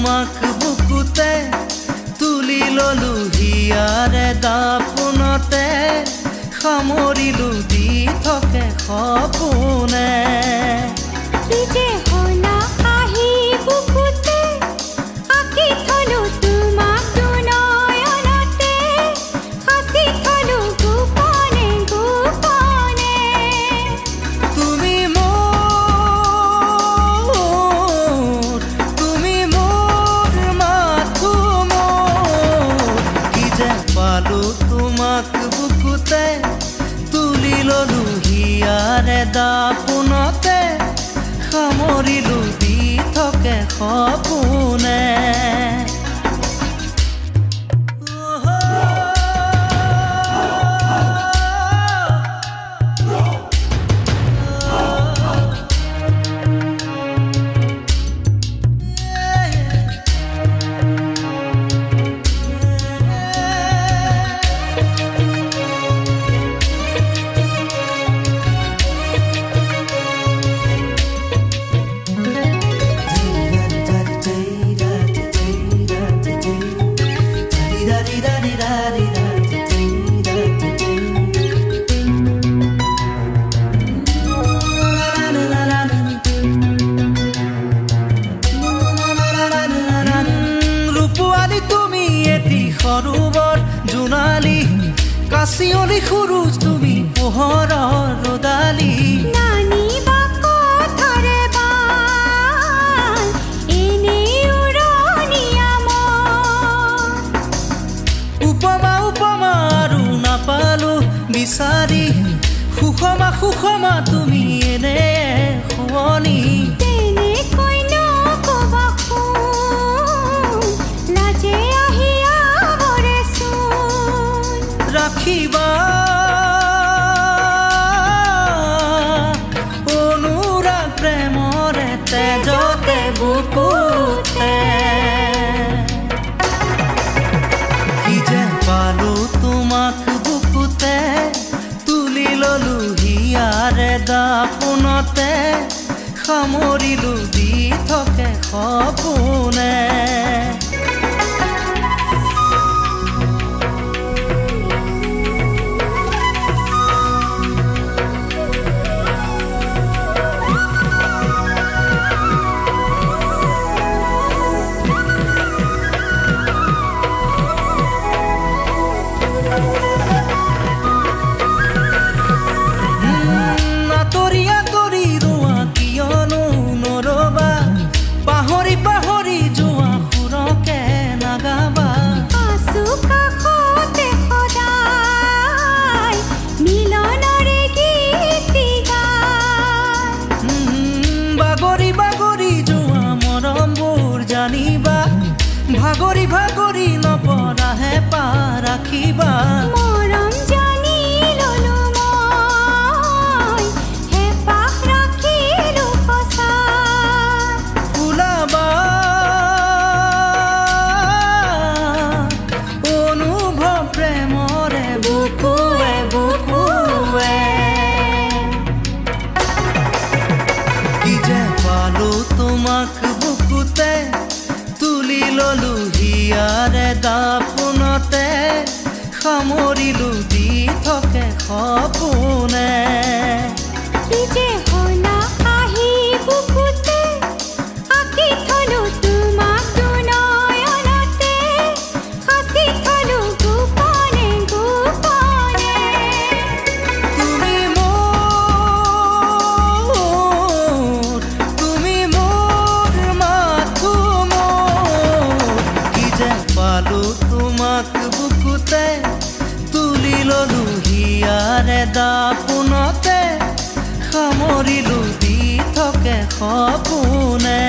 তোমাক বুকুতে তুলি ললো হিয়াৰে দাপোনতে সামৰিলো দি থাকে সপোনে তুলি ললো হিয়াৰে দাপোনতে সামৰিলো দি থাকে সপোনে সৰুবৰ জোনালী কাচিয়লি খুৰুজ তুমি পোহৰৰ ৰদালি উপমা উপমা আৰু নাপালো বিচাৰি সুষমা সুষমা তুমি এনে শুৱনি ৰাখিবা অনুৰাগ প্ৰেমৰে তেজতে বুকুতে কি যে পালো তোমাক বুকুতে তুলি ললো হিয়াৰে দাপোনতে সামৰিলো দি থাকে সপোনে ভাগৰি ভাগৰি নপৰাহে পাৰাখিবা মৰম জানি ললো মই হেপাহ ৰাখিলো সঁচা ফুলাবা অনুভৱ প্ৰেমৰে বুকুৱে বুকুৱে কি যে পালো তোমাক বুকুতে তুলি ললো হিয়াৰে দাপোনতে সামৰিলো দি থাকে সপোনে তোমাক বুকুতে তুলি ললো হিয়াৰে দাপোনতে সামৰিলো দি থাকে সপোনে